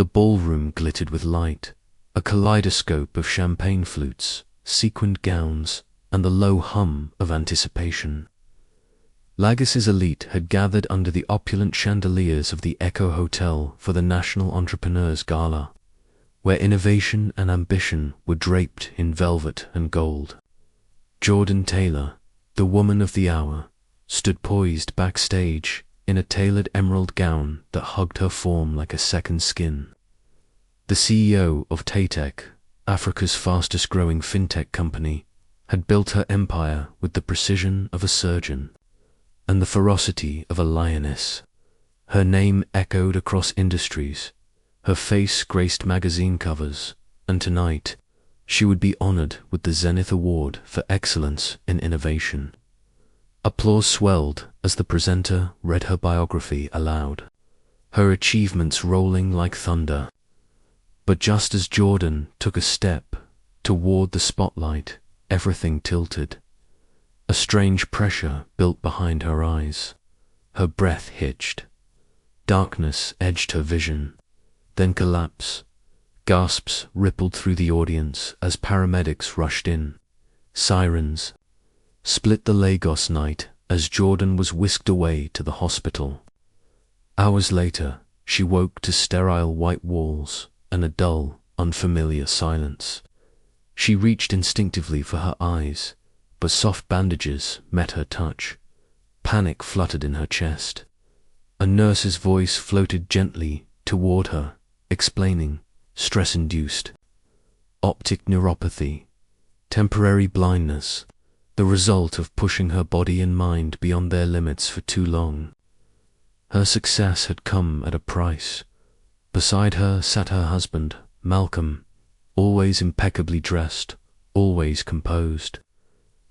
The ballroom glittered with light, a kaleidoscope of champagne flutes, sequined gowns, and the low hum of anticipation. Lagos's elite had gathered under the opulent chandeliers of the Echo Hotel for the National Entrepreneurs Gala, where innovation and ambition were draped in velvet and gold. Jordan Taylor, the woman of the hour, stood poised backstage in a tailored emerald gown that hugged her form like a second skin. The CEO of Taytech, Africa's fastest-growing fintech company, had built her empire with the precision of a surgeon and the ferocity of a lioness. Her name echoed across industries, her face graced magazine covers, and tonight she would be honored with the Zenith Award for Excellence in Innovation. Applause swelled as the presenter read her biography aloud, her achievements rolling like thunder. But just as Jordan took a step toward the spotlight, everything tilted. A strange pressure built behind her eyes. Her breath hitched. Darkness edged her vision, then collapse. Gasps rippled through the audience as paramedics rushed in. Sirens split the Lagos night as Jordan was whisked away to the hospital. Hours later, she woke to sterile white walls and a dull, unfamiliar silence. She reached instinctively for her eyes, but soft bandages met her touch. Panic fluttered in her chest. A nurse's voice floated gently toward her, explaining, stress-induced. Optic neuropathy, temporary blindness, the result of pushing her body and mind beyond their limits for too long. Her success had come at a price. Beside her sat her husband, Malcolm, always impeccably dressed, always composed.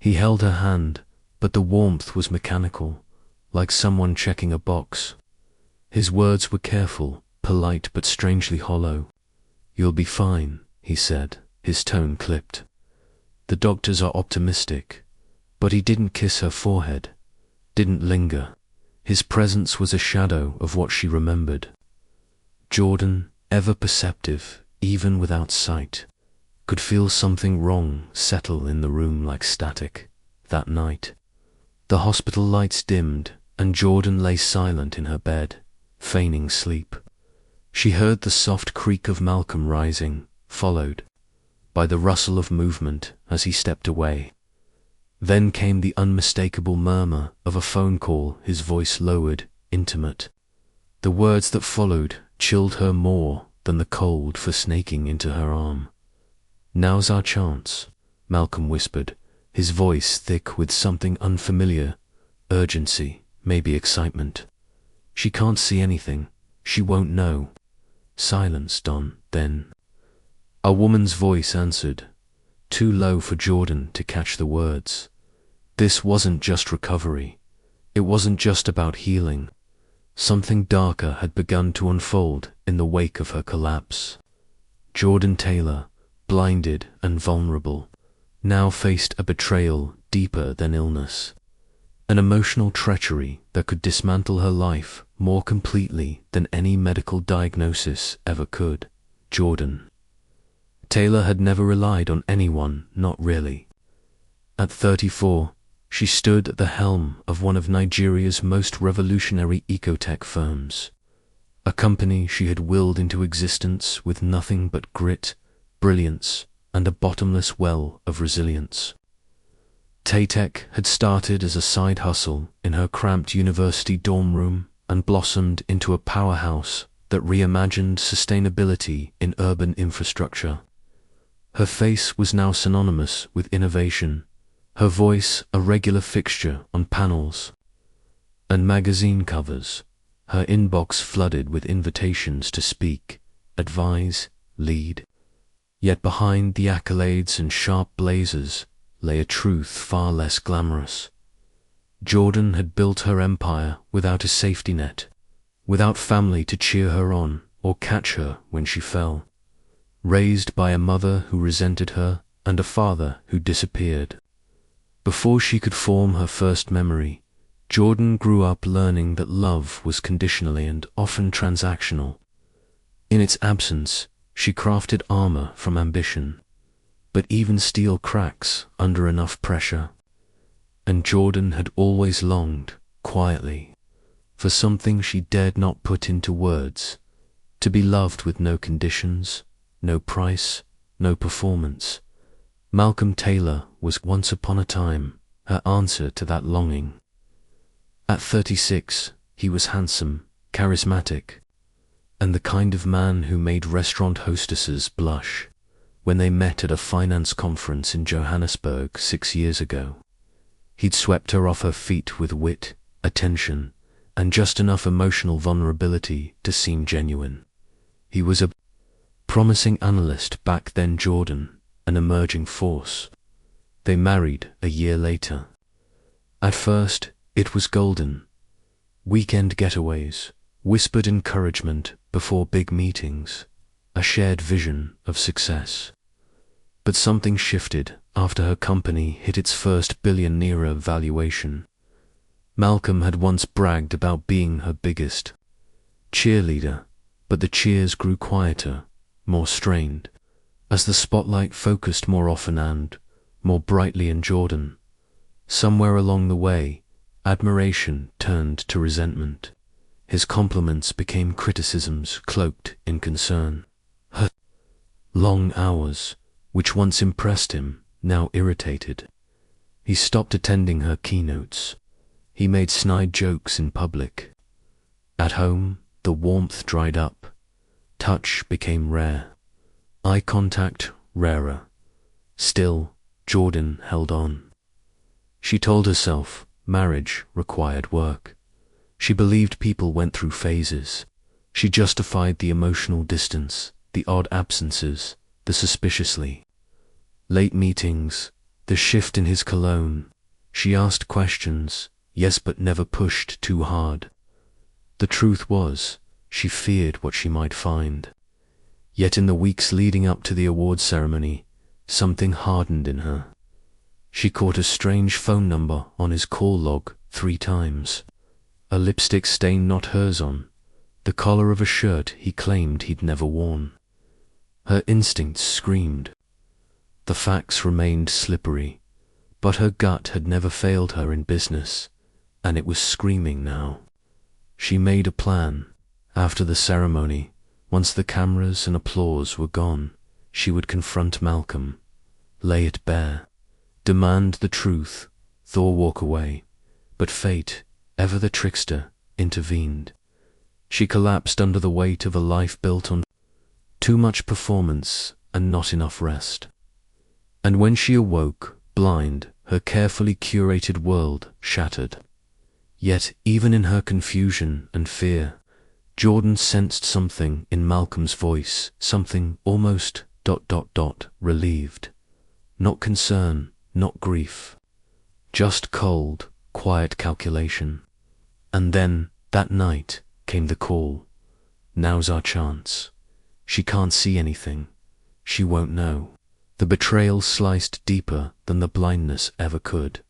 He held her hand, but the warmth was mechanical, like someone checking a box. His words were careful, polite but strangely hollow. "You'll be fine," he said, his tone clipped. "The doctors are optimistic." But he didn't kiss her forehead, didn't linger. His presence was a shadow of what she remembered. Jordan, ever perceptive, even without sight, could feel something wrong settle in the room like static. That night, the hospital lights dimmed, and Jordan lay silent in her bed, feigning sleep. She heard the soft creak of Malcolm rising, followed by the rustle of movement as he stepped away. Then came the unmistakable murmur of a phone call, his voice lowered, intimate. The words that followed chilled her more than the cold for snaking into her arm. "Now's our chance," Malcolm whispered, his voice thick with something unfamiliar, urgency, maybe excitement. "She can't see anything. She won't know." Silence, Don, then. A woman's voice answered, too low for Jordan to catch the words. This wasn't just recovery. It wasn't just about healing. Something darker had begun to unfold in the wake of her collapse. Jordan Taylor, blinded and vulnerable, now faced a betrayal deeper than illness. An emotional treachery that could dismantle her life more completely than any medical diagnosis ever could. Jordan Taylor had never relied on anyone, not really. At 34, she stood at the helm of one of Nigeria's most revolutionary ecotech firms, a company she had willed into existence with nothing but grit, brilliance, and a bottomless well of resilience. Taytech had started as a side hustle in her cramped university dorm room and blossomed into a powerhouse that reimagined sustainability in urban infrastructure. Her face was now synonymous with innovation, her voice a regular fixture on panels and magazine covers, her inbox flooded with invitations to speak, advise, lead. Yet behind the accolades and sharp blazers lay a truth far less glamorous. Jordan had built her empire without a safety net, without family to cheer her on or catch her when she fell. Raised by a mother who resented her and a father who disappeared. Before she could form her first memory, Jordan grew up learning that love was conditionally and often transactional. In its absence, she crafted armor from ambition, but even steel cracks under enough pressure. And Jordan had always longed, quietly, for something she dared not put into words, to be loved with no conditions, no price, no performance. Malcolm Taylor was once upon a time her answer to that longing. At 36, he was handsome, charismatic, and the kind of man who made restaurant hostesses blush when they met at a finance conference in Johannesburg 6 years ago. He'd swept her off her feet with wit, attention, and just enough emotional vulnerability to seem genuine. He was a promising analyst back then. Jordan, an emerging force. They married a year later. At first, it was golden. Weekend getaways, whispered encouragement before big meetings, a shared vision of success. But something shifted after her company hit its first billion-naira valuation. Malcolm had once bragged about being her biggest cheerleader, but the cheers grew quieter, more strained, as the spotlight focused more often and more brightly on Jordan. Somewhere along the way, admiration turned to resentment. His compliments became criticisms cloaked in concern. Her long hours, which once impressed him, now irritated. He stopped attending her keynotes. He made snide jokes in public. At home, the warmth dried up. Touch became rare. Eye contact rarer. Still, Jordan held on. She told herself marriage required work. She believed people went through phases. She justified the emotional distance, the odd absences, the suspiciously late meetings, the shift in his cologne. She asked questions, yes, but never pushed too hard. The truth was, she feared what she might find. Yet in the weeks leading up to the awards ceremony, something hardened in her. She caught a strange phone number on his call log 3 times. A lipstick stain not hers on, the collar of a shirt he claimed he'd never worn. Her instincts screamed. The facts remained slippery, but her gut had never failed her in business, and it was screaming now. She made a plan. After the ceremony, once the cameras and applause were gone, she would confront Malcolm, lay it bare, demand the truth, Thor walk away. But fate, ever the trickster, intervened. She collapsed under the weight of a life built on too much performance and not enough rest. And when she awoke, blind, her carefully curated world shattered. Yet even in her confusion and fear, Jordan sensed something in Malcolm's voice, something almost ... relieved. Not concern, not grief. Just cold, quiet calculation. And then, that night, came the call. Now's our chance. She can't see anything. She won't know. The betrayal sliced deeper than the blindness ever could.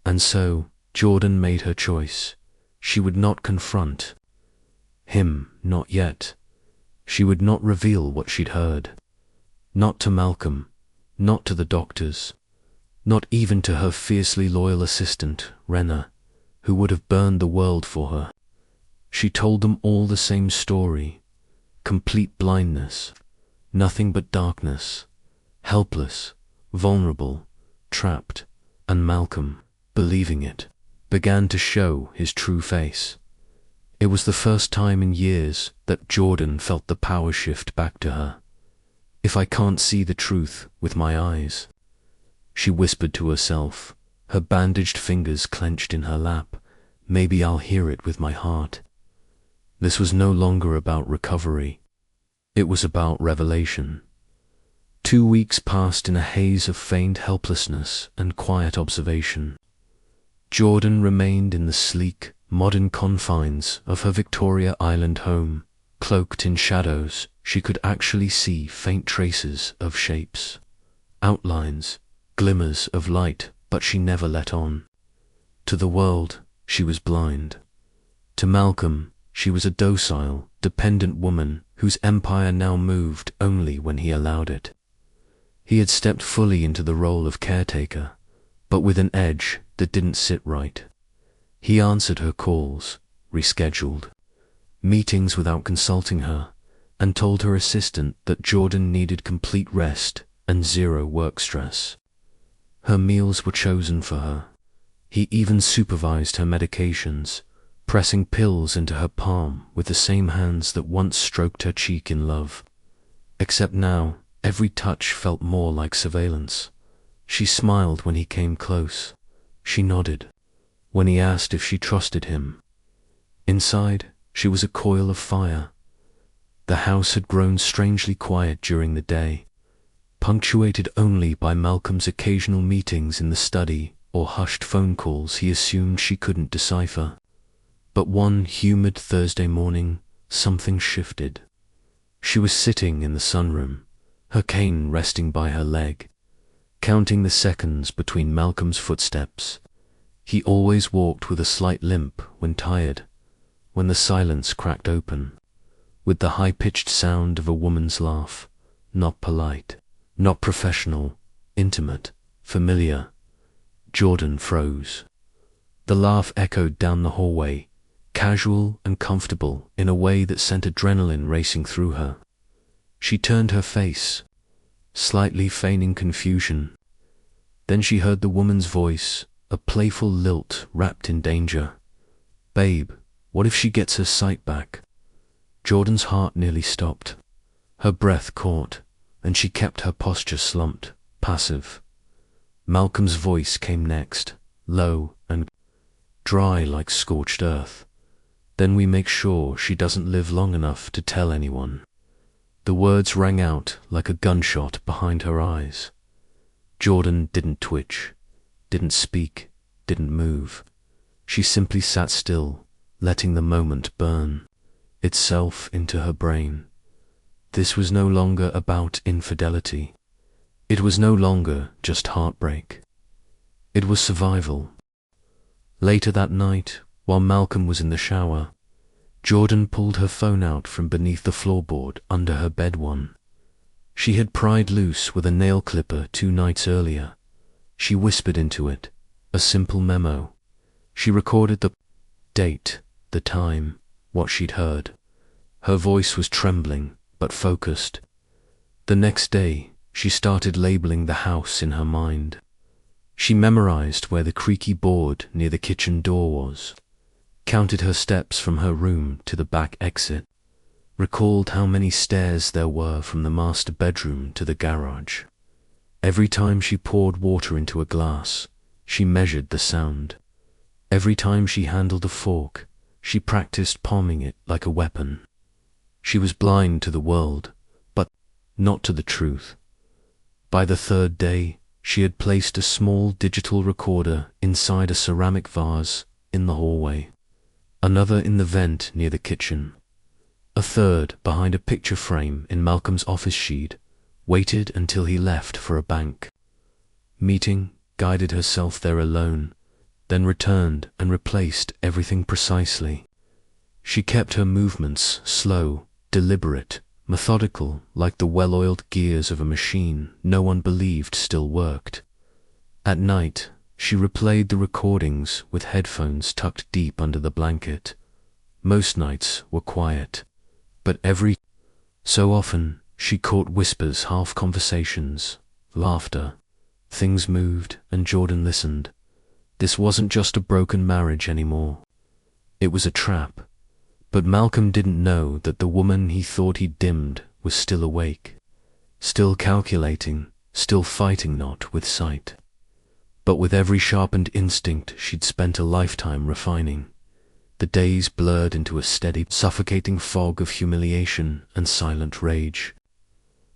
And so, Jordan made her choice. She would not confront him, not yet. She would not reveal what she'd heard. Not to Malcolm, not to the doctors, not even to her fiercely loyal assistant, Renner, who would have burned the world for her. She told them all the same story. Complete blindness, nothing but darkness, helpless, vulnerable, trapped, and Malcolm, believing it, began to show his true face. It was the first time in years that Jordan felt the power shift back to her. If I can't see the truth with my eyes, she whispered to herself, her bandaged fingers clenched in her lap, maybe I'll hear it with my heart. This was no longer about recovery. It was about revelation. 2 weeks passed in a haze of feigned helplessness and quiet observation. Jordan remained in the sleek, modern confines of her Victoria Island home. Cloaked in shadows, she could actually see faint traces of shapes, outlines, glimmers of light, but she never let on. To the world, she was blind. To Malcolm, she was a docile, dependent woman whose empire now moved only when he allowed it. He had stepped fully into the role of caretaker, but with an edge that didn't sit right. He answered her calls, rescheduled meetings without consulting her, and told her assistant that Jordan needed complete rest and zero work stress. Her meals were chosen for her. He even supervised her medications, pressing pills into her palm with the same hands that once stroked her cheek in love. Except now, every touch felt more like surveillance. She smiled when he came close. She nodded when he asked if she trusted him. Inside, she was a coil of fire. The house had grown strangely quiet during the day, punctuated only by Malcolm's occasional meetings in the study or hushed phone calls he assumed she couldn't decipher. But one humid Thursday morning, something shifted. She was sitting in the sunroom, her cane resting by her leg, counting the seconds between Malcolm's footsteps. He always walked with a slight limp when tired, when the silence cracked open, with the high-pitched sound of a woman's laugh, not polite, not professional, intimate, familiar. Jordan froze. The laugh echoed down the hallway, casual and comfortable in a way that sent adrenaline racing through her. She turned her face, slightly feigning confusion. Then she heard the woman's voice, a playful lilt wrapped in danger. "Babe, what if she gets her sight back?" Jordan's heart nearly stopped. Her breath caught, and she kept her posture slumped, passive. Malcolm's voice came next, low and dry like scorched earth. "Then we make sure she doesn't live long enough to tell anyone." The words rang out like a gunshot behind her eyes. Jordan didn't twitch, didn't speak, didn't move. She simply sat still, letting the moment burn itself into her brain. This was no longer about infidelity. It was no longer just heartbreak. It was survival. Later that night, while Malcolm was in the shower, Jordan pulled her phone out from beneath the floorboard under her bed one. She had pried loose with a nail clipper 2 nights earlier. She whispered into it, a simple memo. She recorded the date, the time, what she'd heard. Her voice was trembling, but focused. The next day, she started labeling the house in her mind. She memorized where the creaky board near the kitchen door was, counted her steps from her room to the back exit, recalled how many stairs there were from the master bedroom to the garage. Every time she poured water into a glass, she measured the sound. Every time she handled a fork, she practiced palming it like a weapon. She was blind to the world, but not to the truth. By the 3rd day, she had placed a small digital recorder inside a ceramic vase in the hallway, another in the vent near the kitchen, a third behind a picture frame in Malcolm's office sheet, waited until he left for a bank meeting, guided herself there alone, then returned and replaced everything precisely. She kept her movements slow, deliberate, methodical, like the well-oiled gears of a machine no one believed still worked. At night, she replayed the recordings with headphones tucked deep under the blanket. Most nights were quiet, but every so often she caught whispers, half conversations, laughter. Things moved, and Jordan listened. This wasn't just a broken marriage anymore. It was a trap. But Malcolm didn't know that the woman he thought he'd dimmed was still awake, still calculating, still fighting not with sight, but with every sharpened instinct she'd spent a lifetime refining. The days blurred into a steady, suffocating fog of humiliation and silent rage.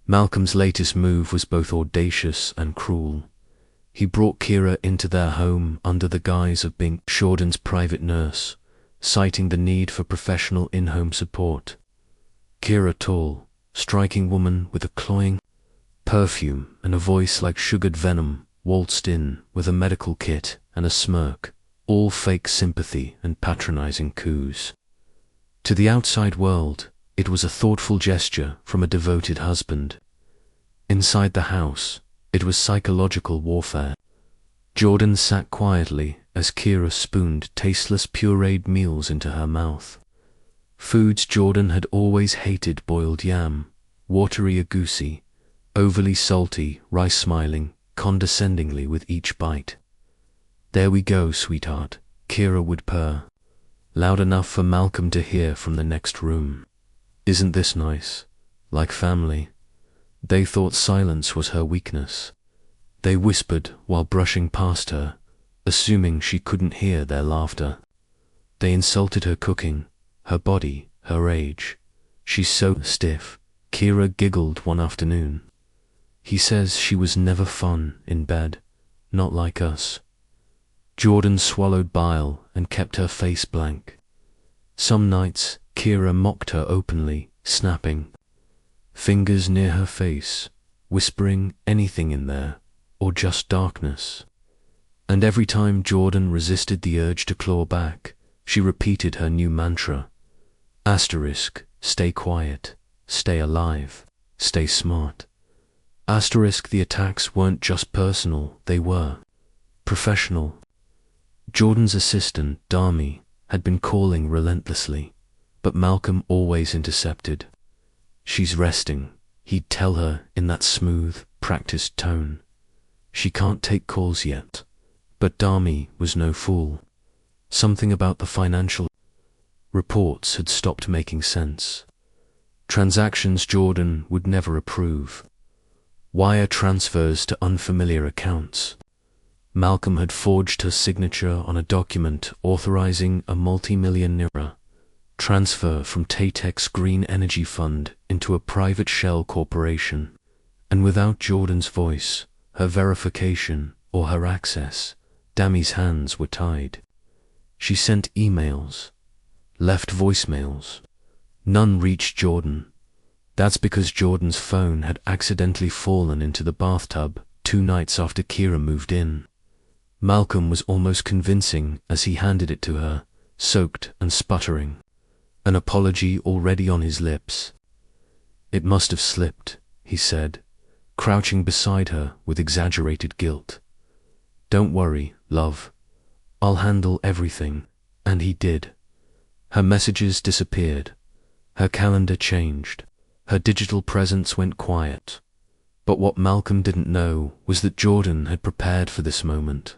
Malcolm's latest move was both audacious and cruel. He brought Kira into their home under the guise of being Jordan's private nurse, citing the need for professional in-home support. Kira, tall, striking woman with a cloying perfume and a voice like sugared venom, waltzed in with a medical kit and a smirk, all fake sympathy and patronizing coos. To the outside world, It was a thoughtful gesture from a devoted husband. Inside the house, it was psychological warfare. Jordan sat quietly as Kira spooned tasteless pureed meals into her mouth. Foods Jordan had always hated: boiled yam, watery agouti, overly salty rice, smiling condescendingly with each bite. "There we go, sweetheart," Kira would purr, loud enough for Malcolm to hear from the next room. "Isn't this nice? Like family?" They thought silence was her weakness. They whispered while brushing past her, assuming she couldn't hear their laughter. They insulted her cooking, her body, her age. "She's so stiff," Kira giggled one afternoon. "He says she was never fun in bed, not like us." Jordan swallowed bile and kept her face blank. Some nights, Kira mocked her openly, snapping fingers near her face, whispering anything in there, or just darkness. And every time Jordan resisted the urge to claw back, she repeated her new mantra: stay quiet, stay alive, stay smart. The attacks weren't just personal, they were professional. Jordan's assistant, Dami, had been calling relentlessly, but Malcolm always intercepted. "She's resting," he'd tell her in that smooth, practiced tone. "She can't take calls yet." But Dami was no fool. Something about the financial reports had stopped making sense. Transactions Jordan would never approve. Wire transfers to unfamiliar accounts. Malcolm had forged her signature on a document authorizing a multi-million naira transfer from Tatex Green Energy Fund into a private shell corporation. And without Jordan's voice, her verification, or her access, Dami's hands were tied. She sent emails, left voicemails. None reached Jordan. That's because Jordan's phone had accidentally fallen into the bathtub 2 nights after Kira moved in. Malcolm was almost convincing as he handed it to her, soaked and sputtering, an apology already on his lips. "It must have slipped," he said, crouching beside her with exaggerated guilt. "Don't worry, love. I'll handle everything." And he did. Her messages disappeared. Her calendar changed. Her digital presence went quiet. But what Malcolm didn't know was that Jordan had prepared for this moment.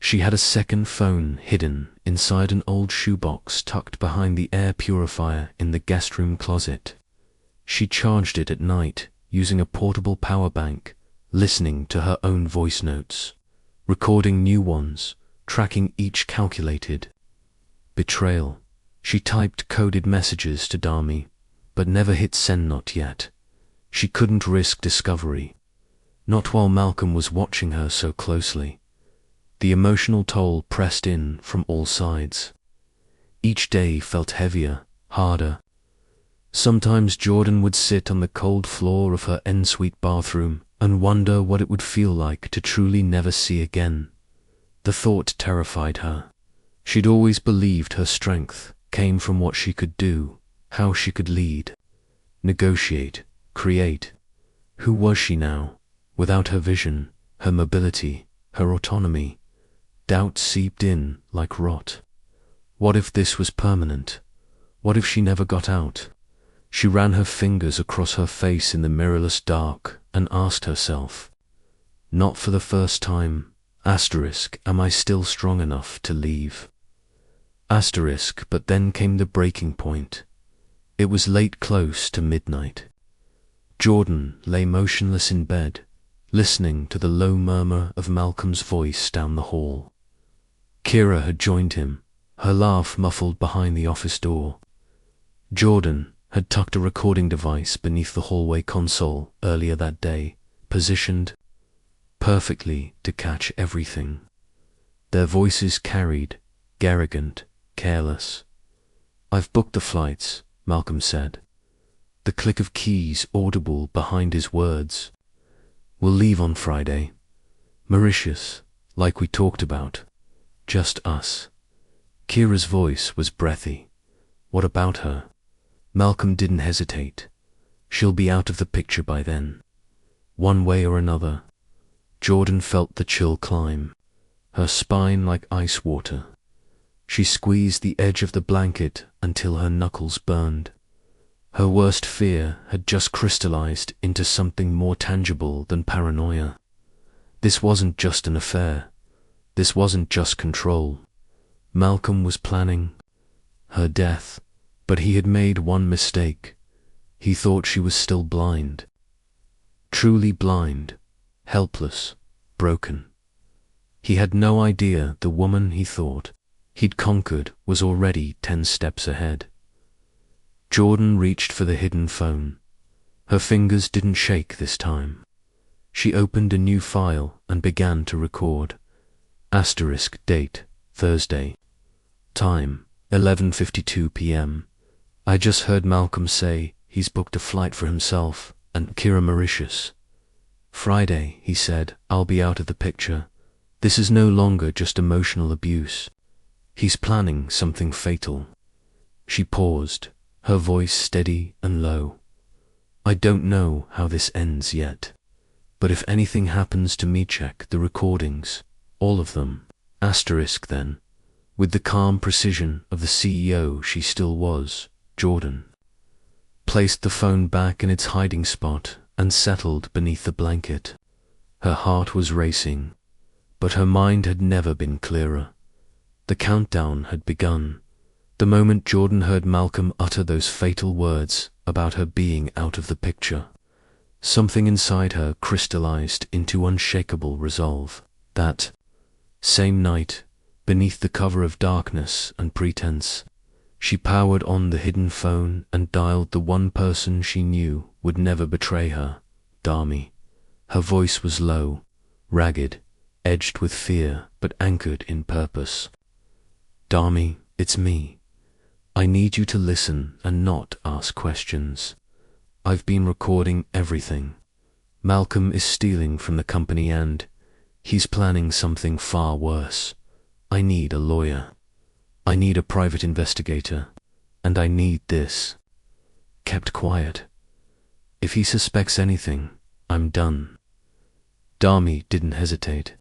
She had a second phone hidden inside an old shoebox tucked behind the air purifier in the guest room closet. She charged it at night using a portable power bank, listening to her own voice notes, recording new ones, tracking each calculated betrayal. She typed coded messages to Dami, but never hit send. Not yet. She couldn't risk discovery. Not while Malcolm was watching her so closely. The emotional toll pressed in from all sides. Each day felt heavier, harder. Sometimes Jordan would sit on the cold floor of her ensuite bathroom and wonder what it would feel like to truly never see again. The thought terrified her. She'd always believed her strength came from what she could do, how she could lead, negotiate, create. Who was she now, without her vision, her mobility, her autonomy? Doubt seeped in like rot. What if this was permanent? What if she never got out? She ran her fingers across her face in the mirrorless dark and asked herself, not for the first time, am I still strong enough to leave? But then came the breaking point. It was late, close to midnight. Jordan lay motionless in bed, listening to the low murmur of Malcolm's voice down the hall. Kira had joined him, her laugh muffled behind the office door. Jordan had tucked a recording device beneath the hallway console earlier that day, positioned perfectly to catch everything. Their voices carried, arrogant, careless. "I've booked the flights," Malcolm said, the click of keys audible behind his words. "We'll leave on Friday. Mauritius, like we talked about. Just us." Kira's voice was breathy. "What about her?" Malcolm didn't hesitate. She'll be out of the picture by then. One way or another. Jordan felt the chill climb, her spine like ice water. She squeezed the edge of the blanket until her knuckles burned. Her worst fear had just crystallized into something more tangible than paranoia. This wasn't just an affair. This wasn't just control. Malcolm was planning her death, but he had made one mistake. He thought she was still blind. Truly blind, helpless, broken. He had no idea the woman he thought he'd conquered was already 10 steps ahead. Jordan reached for the hidden phone. Her fingers didn't shake this time. She opened a new file and began to record. Asterisk date, Thursday. Time, 11:52 p.m. I just heard Malcolm say he's booked a flight for himself and Kira Mauritius. Friday, he said, I'll be out of the picture. This is no longer just emotional abuse. He's planning something fatal. She paused, her voice steady and low. I don't know how this ends yet. But if anything happens to me, check the recordings. All of them. Asterisk then. With the calm precision of the CEO she still was, Jordan placed the phone back in its hiding spot and settled beneath the blanket. Her heart was racing, but her mind had never been clearer. The countdown had begun. The moment Jordan heard Malcolm utter those fatal words about her being out of the picture, something inside her crystallized into unshakable resolve. That same night, beneath the cover of darkness and pretense, she powered on the hidden phone and dialed the one person she knew would never betray her, Dami. Her voice was low, ragged, edged with fear, but anchored in purpose. Dami, it's me. I need you to listen and not ask questions. I've been recording everything. Malcolm is stealing from the company and he's planning something far worse. I need a lawyer. I need a private investigator. And I need this. Kept quiet. If he suspects anything, I'm done. Dami didn't hesitate.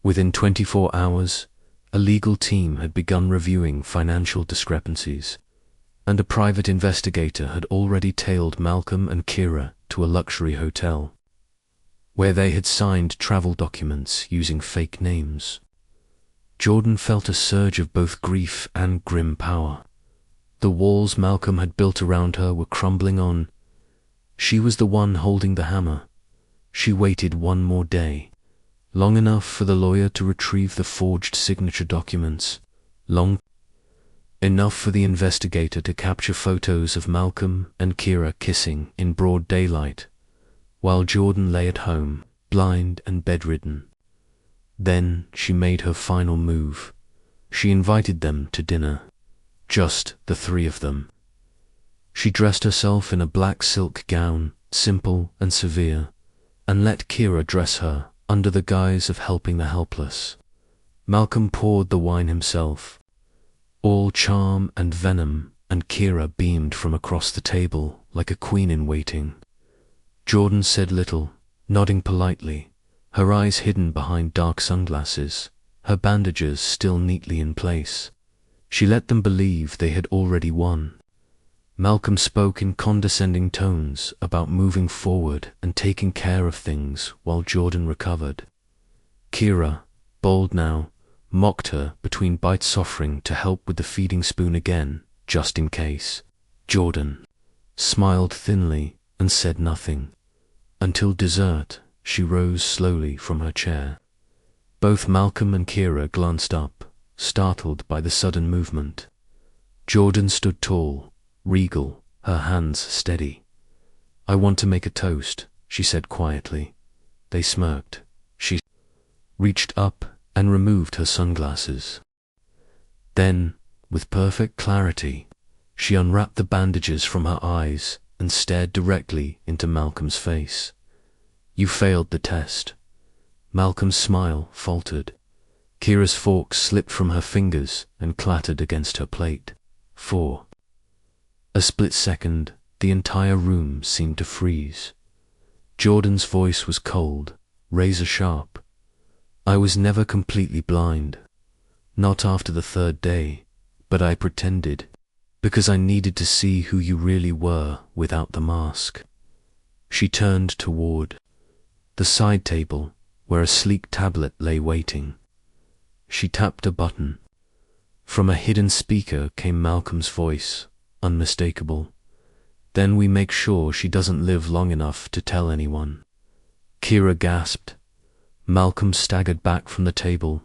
Within 24 hours, a legal team had begun reviewing financial discrepancies, and a private investigator had already tailed Malcolm and Kira to a luxury hotel, where they had signed travel documents using fake names. Jordan felt a surge of both grief and grim power. The walls Malcolm had built around her were crumbling on. She was the one holding the hammer. She waited one more day, long enough for the lawyer to retrieve the forged signature documents, long enough for the investigator to capture photos of Malcolm and Kira kissing in broad daylight, while Jordan lay at home, blind and bedridden. Then she made her final move. She invited them to dinner, just the 3 of them. She dressed herself in a black silk gown, simple and severe, and let Kira dress her under the guise of helping the helpless. Malcolm poured the wine himself, all charm and venom, and Kira beamed from across the table like a queen in waiting. Jordan said little, nodding politely, her eyes hidden behind dark sunglasses, her bandages still neatly in place. She let them believe they had already won. Malcolm spoke in condescending tones about moving forward and taking care of things while Jordan recovered. Kira, bold now, mocked her between bites, offering to help with the feeding spoon again, just in case. Jordan smiled thinly and said nothing. Until dessert, she rose slowly from her chair. Both Malcolm and Kira glanced up, startled by the sudden movement. Jordan stood tall, regal, her hands steady. I want to make a toast, she said quietly. They smirked. She reached up and removed her sunglasses. Then, with perfect clarity, she unwrapped the bandages from her eyes and stared directly into Malcolm's face. You failed the test. Malcolm's smile faltered. Kira's fork slipped from her fingers and clattered against her plate. 4. A split second, the entire room seemed to freeze. Jordan's voice was cold, razor sharp. I was never completely blind. Not after the third day, but I pretended, because I needed to see who you really were without the mask. She turned toward the side table, where a sleek tablet lay waiting. She tapped a button. From a hidden speaker came Malcolm's voice, unmistakable. "Then we make sure she doesn't live long enough to tell anyone." Kira gasped. Malcolm staggered back from the table.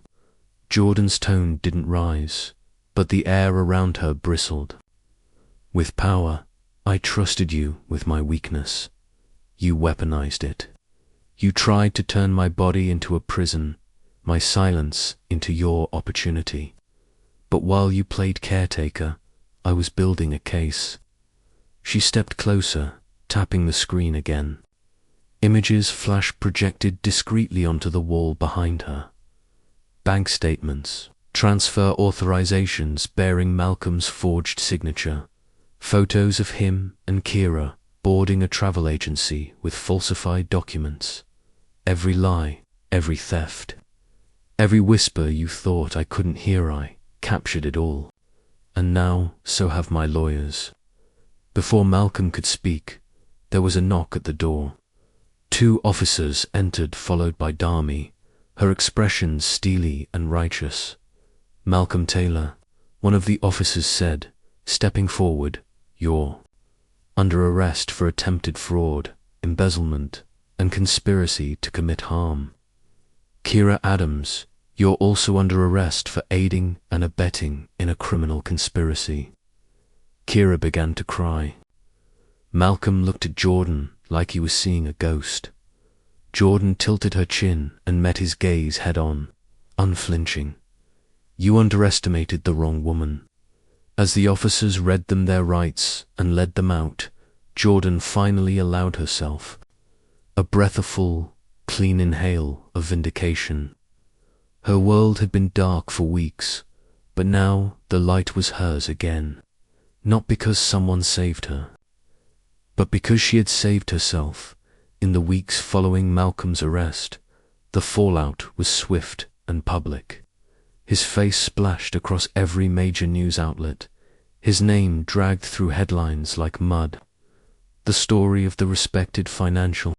Jordan's tone didn't rise, but the air around her bristled. "With power, I trusted you with my weakness. You weaponized it. You tried to turn my body into a prison, my silence into your opportunity. But while you played caretaker, I was building a case." She stepped closer, tapping the screen again. Images flash projected discreetly onto the wall behind her. Bank statements, transfer authorizations bearing Malcolm's forged signature, photos of him and Kira boarding a travel agency with falsified documents. Every lie, every theft, every whisper you thought I couldn't hear, I captured it all. And now, so have my lawyers. Before Malcolm could speak, there was a knock at the door. 2 officers entered, followed by Dami, her expressions steely and righteous. "Malcolm Taylor," one of the officers said, stepping forward, "you're under arrest for attempted fraud, embezzlement, and conspiracy to commit harm. Kira Adams, you're also under arrest for aiding and abetting in a criminal conspiracy." Kira began to cry. Malcolm looked at Jordan like he was seeing a ghost. Jordan tilted her chin and met his gaze head-on, unflinching. "You underestimated the wrong woman." As the officers read them their rights and led them out, Jordan finally allowed herself a breath of full, clean inhale of vindication. Her world had been dark for weeks, but now the light was hers again, not because someone saved her, but because she had saved herself. In the weeks following Malcolm's arrest, the fallout was swift and public. His face splashed across every major news outlet, his name dragged through headlines like mud. The story of the respected financial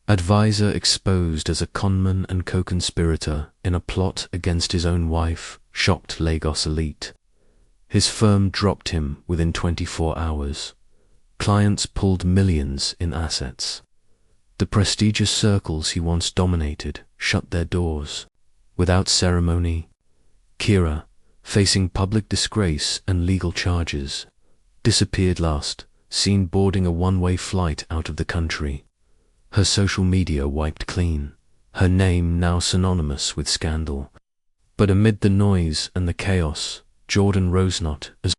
advisor exposed as a conman and co-conspirator in a plot against his own wife shocked Lagos elite. His firm dropped him within 24 hours. Clients pulled millions in assets. The prestigious circles he once dominated shut their doors. Without ceremony, Kira, facing public disgrace and legal charges, disappeared last, seen boarding a one-way flight out of the country. Her social media wiped clean, her name now synonymous with scandal. But amid the noise and the chaos, Jordan rose not as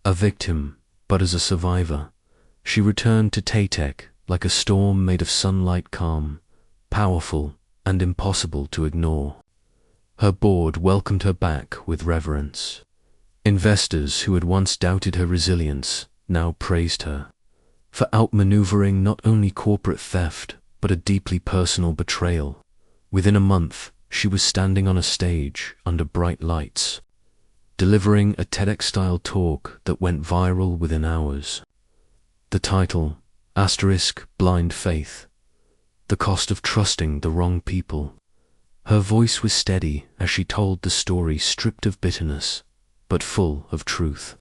a victim, but as a survivor. She returned to Taytek like a storm made of sunlight, calm, powerful, and impossible to ignore. Her board welcomed her back with reverence. Investors who had once doubted her resilience now praised her for outmaneuvering not only corporate theft, but a deeply personal betrayal. Within a month, she was standing on a stage under bright lights, delivering a TEDx-style talk that went viral within hours. The title, *Blind Faith, The Cost of Trusting the Wrong People. Her voice was steady as she told the story, stripped of bitterness, but full of truth.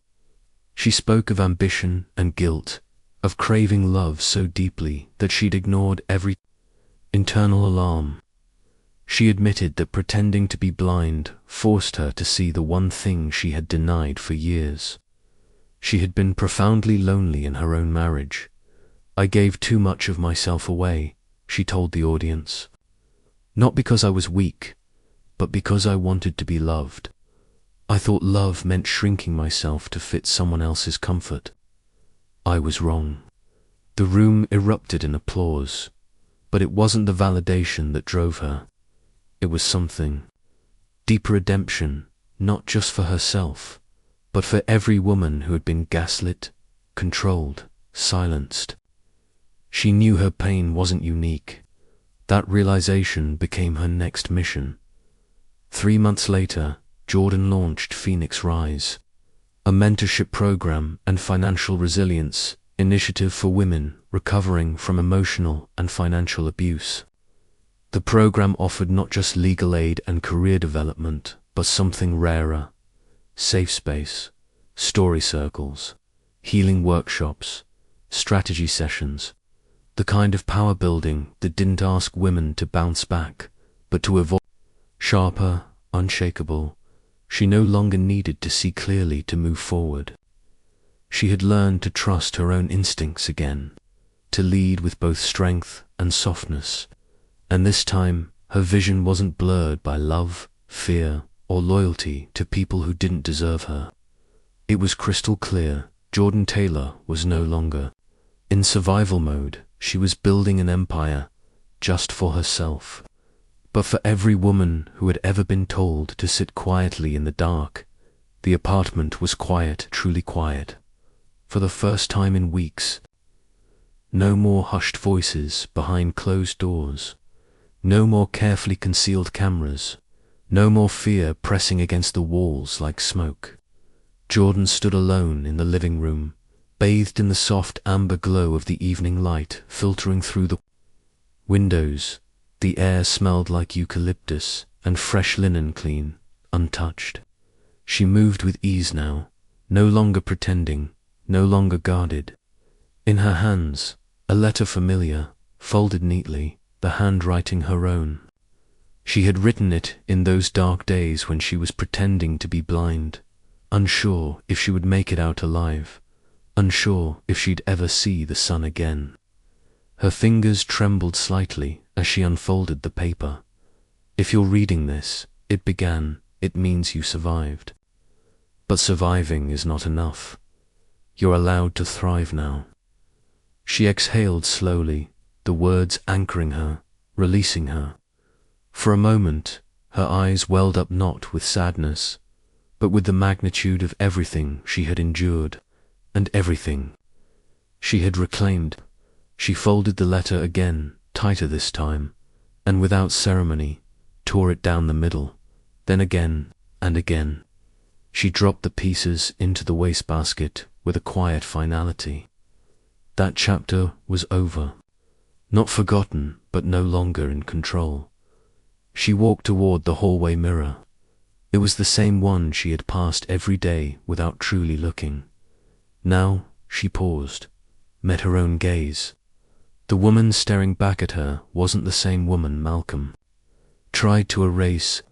She spoke of ambition and guilt, of craving love so deeply that she'd ignored every internal alarm. She admitted that pretending to be blind forced her to see the one thing she had denied for years. She had been profoundly lonely in her own marriage. "I gave too much of myself away," she told the audience. "Not because I was weak, but because I wanted to be loved. I thought love meant shrinking myself to fit someone else's comfort. I was wrong." The room erupted in applause, but it wasn't the validation that drove her. It was something. Deep redemption, not just for herself, but for every woman who had been gaslit, controlled, silenced. She knew her pain wasn't unique. That realization became her next mission. 3 months later, Jordan launched Phoenix Rise, a mentorship program and financial resilience initiative for women recovering from emotional and financial abuse. The program offered not just legal aid and career development, but something rarer: safe space, story circles, healing workshops, strategy sessions, the kind of power building that didn't ask women to bounce back, but to evolve. Sharper, unshakable, she no longer needed to see clearly to move forward. She had learned to trust her own instincts again, to lead with both strength and softness, and this time her vision wasn't blurred by love, fear, or loyalty to people who didn't deserve her. It was crystal clear. Jordan Taylor was no longer in survival mode. She was building an empire, just for herself, but for every woman who had ever been told to sit quietly in the dark. The apartment was quiet, truly quiet. For the first time in weeks. No more hushed voices behind closed doors. No more carefully concealed cameras. No more fear pressing against the walls like smoke. Jordan stood alone in the living room, bathed in the soft amber glow of the evening light filtering through the windows. The air smelled like eucalyptus and fresh linen, clean, untouched. She moved with ease now, no longer pretending, no longer guarded. In her hands, a letter familiar, folded neatly, the handwriting her own. She had written it in those dark days when she was pretending to be blind, unsure if she would make it out alive, unsure if she'd ever see the sun again. Her fingers trembled slightly as she unfolded the paper. "If you're reading this," it began, "it means you survived. But surviving is not enough. You're allowed to thrive now." She exhaled slowly, the words anchoring her, releasing her. For a moment, her eyes welled up not with sadness, but with the magnitude of everything she had endured, and everything she had reclaimed. She folded the letter again, tighter this time, and without ceremony, tore it down the middle, then again and again. She dropped the pieces into the wastebasket with a quiet finality. That chapter was over. Not forgotten, but no longer in control. She walked toward the hallway mirror. It was the same one she had passed every day without truly looking. Now she paused, met her own gaze. The woman staring back at her wasn't the same woman Malcolm tried to erase.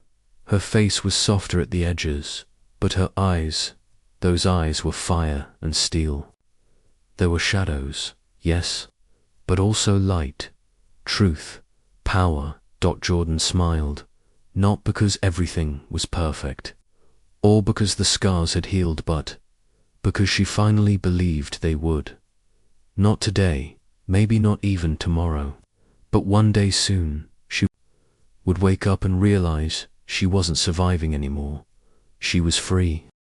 Her face was softer at the edges, but her eyes, those eyes were fire and steel. There were shadows, yes, but also light, truth, power. Jordan smiled, not because everything was perfect, or because the scars had healed, but because she finally believed they would. Not today, maybe not even tomorrow, but one day soon, she would wake up and realize she wasn't surviving anymore. She was free.